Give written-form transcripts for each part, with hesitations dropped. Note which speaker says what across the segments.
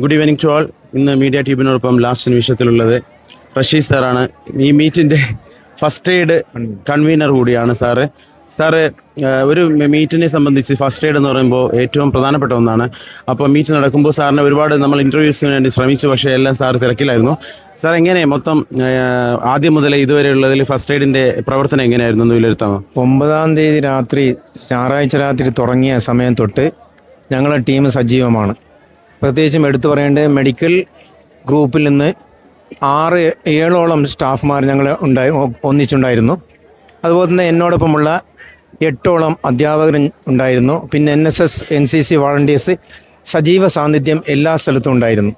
Speaker 1: Good evening to all. ഇന്ന് media ടീമിനോടൊപ്പം last നിമിഷത്തിലുള്ളത് റഷീദ് സാറാണ്. ഈ മീറ്റിൻ്റെ ഫസ്റ്റ് എയ്ഡ് കൺവീനർ കൂടിയാണ് സാറ്. ഒരു മീറ്റിനെ സംബന്ധിച്ച് ഫസ്റ്റ് എയ്ഡ് എന്ന് പറയുമ്പോൾ ഏറ്റവും പ്രധാനപ്പെട്ട ഒന്നാണ്. അപ്പോൾ മീറ്റ് നടക്കുമ്പോൾ സാറിനെ ഒരുപാട് നമ്മൾ ഇൻ്റർവ്യൂസിന് വേണ്ടി ശ്രമിച്ചു, പക്ഷേ എല്ലാം സാറ് തിരക്കിലായിരുന്നു. സാർ എങ്ങനെ മൊത്തം ആദ്യം മുതൽ ഇതുവരെ ഉള്ളതിൽ ഫസ്റ്റ് എയ്ഡിൻ്റെ പ്രവർത്തനം എങ്ങനെയായിരുന്നു എന്ന് വിലയിരുത്താമോ?
Speaker 2: 9-ാം തീയതി രാത്രി, ഞായറാഴ്ച രാത്രി തുടങ്ങിയ സമയം തൊട്ട് ഞങ്ങളുടെ ടീം സജീവമാണ്. പ്രത്യേകിച്ചും എടുത്തു പറയേണ്ടത് മെഡിക്കൽ ഗ്രൂപ്പിൽ നിന്ന് 6-7ഓളം സ്റ്റാഫ്മാർ ഞങ്ങൾ ഒന്നിച്ചുണ്ടായിരുന്നു. അതുപോലെ തന്നെ എന്നോടൊപ്പമുള്ള 8ഓളം അധ്യാപകർ ഉണ്ടായിരുന്നു. പിന്നെ NSS NCC വളണ്ടിയേഴ്സ് സജീവ സാന്നിധ്യം എല്ലാ സ്ഥലത്തും ഉണ്ടായിരുന്നു.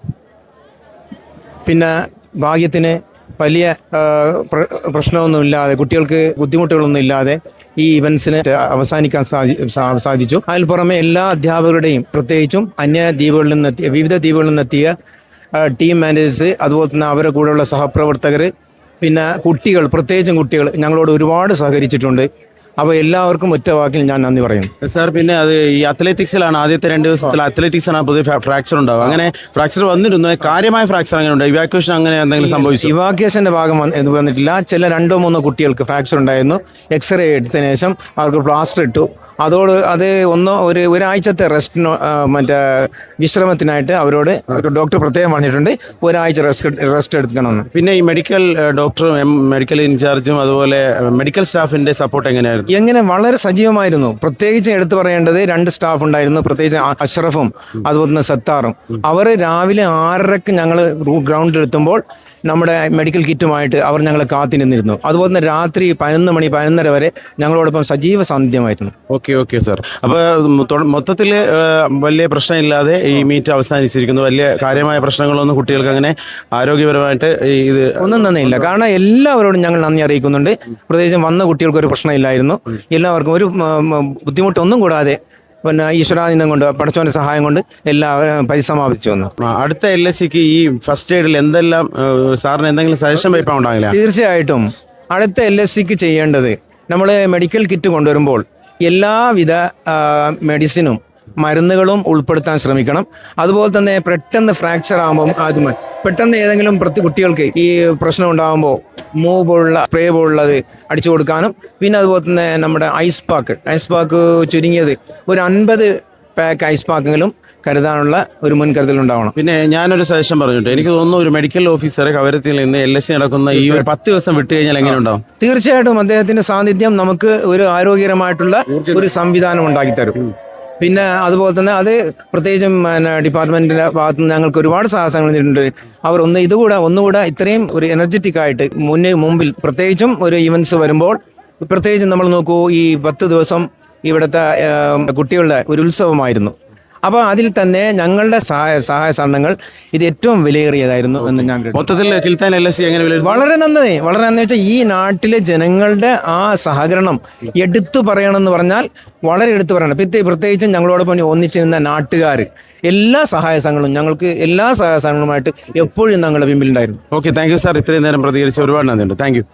Speaker 2: പിന്നെ ഭാഗ്യത്തിന് വലിയ പ്രശ്നമൊന്നുമില്ലാതെ, കുട്ടികൾക്ക് ബുദ്ധിമുട്ടുകളൊന്നും ഇല്ലാതെ ഈ ഇവൻസിന് അവസാനിക്കാൻ സാധിച്ചു. അതിൽ പുറമെ എല്ലാ അധ്യാപകരുടെയും, പ്രത്യേകിച്ചും വിവിധ ദ്വീപുകളിൽ നിന്നെത്തിയ ടീം മാനേജേഴ്സ്, അതുപോലെ തന്നെ അവരുടെ കൂടെയുള്ള സഹപ്രവർത്തകർ, പിന്നെ കുട്ടികൾ, പ്രത്യേകിച്ചും കുട്ടികൾ ഞങ്ങളോട് ഒരുപാട് സഹകരിച്ചിട്ടുണ്ട്. അപ്പോൾ എല്ലാവർക്കും ഒറ്റ വാക്കിൽ ഞാൻ നന്ദി പറയുന്നു.
Speaker 1: സാർ, പിന്നെ അത് ഈ അത്ലറ്റിക്സിലാണ് ആദ്യത്തെ 2 ദിവസത്തിൽ അത്ലറ്റിക്സാണ് പൊതുവെ ഫ്രാക്ചർ ഉണ്ടാവുക. അങ്ങനെ ഫ്രാക്ചർ വന്നിരുന്നു, കാര്യമായ ഫ്രാക്ചർ അങ്ങനെ ഉണ്ട്? ഇവാക്യുവേഷൻ അങ്ങനെ എന്തെങ്കിലും സംഭവിച്ചു?
Speaker 2: ഇവാക്യുവേഷൻ്റെ ഭാഗം വന്നിട്ടില്ല. ചില 2-3 കുട്ടികൾക്ക് ഫ്രാക്ചർ ഉണ്ടായിരുന്നു. എക്സ്റേ എടുത്തതിന് ശേഷം അവർക്ക് പ്ലാസ്റ്റർ ഇട്ടു. അത് ഒരാഴ്ചത്തെ വിശ്രമത്തിനായിട്ട് അവരോട് ഡോക്ടർ പ്രത്യേകം പറഞ്ഞിട്ടുണ്ട്, ഒരാഴ്ച റെസ്റ്റ് എടുക്കണമെന്ന്.
Speaker 1: പിന്നെ ഈ മെഡിക്കൽ ഡോക്ടറും മെഡിക്കൽ ഇൻചാർജും അതുപോലെ മെഡിക്കൽ സ്റ്റാഫിൻ്റെ സപ്പോർട്ട് എങ്ങനെയായിരുന്നു?
Speaker 2: വളരെ സജീവമായിരുന്നു. പ്രത്യേകിച്ച് എടുത്തു പറയേണ്ടത് 2 സ്റ്റാഫ് ഉണ്ടായിരുന്നു, പ്രത്യേകിച്ച് അഷ്റഫും അതുപോലെ തന്നെ സത്താറും. അവർ രാവിലെ 6:30 ഞങ്ങൾ ഗ്രൗണ്ടിൽ എത്തുമ്പോൾ നമ്മുടെ മെഡിക്കൽ കിറ്റുമായിട്ട് അവർ ഞങ്ങളെ കാത്തിരുന്നിരുന്നു. അതുപോലെ തന്നെ രാത്രി 11 മണി 11:30 വരെ ഞങ്ങളോടൊപ്പം സജീവ സാന്നിധ്യമായിരുന്നു.
Speaker 1: Okay sir. അപ്പോൾ മൊത്തത്തിൽ വലിയ പ്രശ്നമില്ലാതെ ഈ മീറ്റ് അവസാനിച്ചിരിക്കുന്നു. വലിയ കാര്യമായ പ്രശ്നങ്ങളൊന്നും കുട്ടികൾക്ക് അങ്ങനെ ആരോഗ്യപരമായിട്ട് ഇത്
Speaker 2: ഒന്നും തന്നെയില്ല. കാരണം എല്ലാവരോടും ഞങ്ങൾ നന്ദി അറിയിക്കുന്നുണ്ട്. പ്രത്യേകിച്ചും വന്ന കുട്ടികൾക്ക് ഒരു പ്രശ്നമില്ലായിരുന്നു. എല്ലാവർക്കും ഒരു ബുദ്ധിമുട്ടൊന്നും കൂടാതെ പിന്നെ ഈശ്വരാധീനം കൊണ്ട്, പടച്ചവൻ്റെ സഹായം കൊണ്ട് എല്ലാവരും പരിസമാപിച്ചു വന്നു.
Speaker 1: അടുത്ത LSCക്ക് ഈ ഫസ്റ്റ് എയ്ഡിൽ എന്തെല്ലാം സാറിന് എന്തെങ്കിലും സജഷൻ വയ്പാൻ ഉണ്ടാകില്ല?
Speaker 2: തീർച്ചയായിട്ടും അടുത്ത LSCക്ക് ചെയ്യേണ്ടത്, നമ്മൾ മെഡിക്കൽ കിറ്റ് കൊണ്ടുവരുമ്പോൾ എല്ലാവിധ മെഡിസിനും മരുന്നുകളും ഉൾപ്പെടുത്താൻ ശ്രമിക്കണം. അതുപോലെ തന്നെ പെട്ടെന്ന് ഫ്രാക്ചർ ആകുമ്പോൾ പെട്ടെന്ന് ഏതെങ്കിലും കുട്ടികൾക്ക് ഈ പ്രശ്നം ഉണ്ടാകുമ്പോൾ മൂവ് പോലുള്ള സ്പ്രേ പോലുള്ളത് അടിച്ചു കൊടുക്കാനും, പിന്നെ അതുപോലെ തന്നെ നമ്മുടെ ഐസ് പാക്ക് ചുരുങ്ങിയത് ഒരു 50 പാക്ക് ഐസ് പാക്കെങ്കിലും കരുതാനുള്ള ഒരു മുൻകരുതൽ ഉണ്ടാവണം.
Speaker 1: പിന്നെ ഞാനൊരു സജഷൻ പറഞ്ഞിട്ട്, എനിക്ക് തോന്നുന്നു ഒരു മെഡിക്കൽ ഓഫീസറെ കവരത്തിൽ നിന്ന് LSC നടക്കുന്ന ഈ 10 ദിവസം വിട്ടു കഴിഞ്ഞാൽ എങ്ങനെ ഉണ്ടാവും?
Speaker 2: തീർച്ചയായിട്ടും അദ്ദേഹത്തിന്റെ സാന്നിധ്യം നമുക്ക് ഒരു ആരോഗ്യകരമായിട്ടുള്ള ഒരു സംവിധാനം ഉണ്ടാക്കിത്തരും. പിന്നെ അതുപോലെ തന്നെ അത് പ്രത്യേകിച്ചും ഡിപ്പാർട്ട്മെന്റിന്റെ ഭാഗത്ത് നിന്ന് ഞങ്ങൾക്ക് ഒരുപാട് സാഹസങ്ങൾ നേരിട്ടുണ്ട്. അവർ ഒന്നുകൂടെ ഇത്രയും ഒരു എനർജറ്റിക് ആയിട്ട് മുമ്പിൽ, പ്രത്യേകിച്ചും ഒരു ഇവൻസ് വരുമ്പോൾ, പ്രത്യേകിച്ചും നമ്മൾ നോക്കൂ, ഈ 10 ദിവസം ഇവിടുത്തെ കുട്ടികളുടെ ഒരു ഉത്സവമായിരുന്നു. അപ്പോൾ അതിൽ തന്നെ ഞങ്ങളുടെ സഹായ സഹകരണങ്ങൾ ഇത് ഏറ്റവും വിലയേറിയതായിരുന്നു എന്ന് ഞാൻ
Speaker 1: മൊത്തത്തിൽ കിൽത്താൻ LSC എങ്ങനെ
Speaker 2: വളരെ നന്ദി വെച്ചാൽ ഈ നാട്ടിലെ ജനങ്ങളുടെ ആ സഹകരണം എടുത്തു പറയണമെന്ന് പറഞ്ഞാൽ വളരെ എടുത്തു പറയണം. പ്രത്യേകിച്ചും ഞങ്ങളോടൊപ്പം ഒന്നിച്ചിരുന്ന നാട്ടുകാർ, എല്ലാ ഞങ്ങൾക്ക് എല്ലാ സഹായ സഹകരണങ്ങളുമായിട്ട് എപ്പോഴും ഞങ്ങളുടെ പിമ്പിലുണ്ടായിരുന്നു.
Speaker 1: Okay, thank you sir. ഇത്രയും നേരം പ്രതികരിച്ച് ഒരുപാട് നന്ദിയുണ്ട്. Thank U.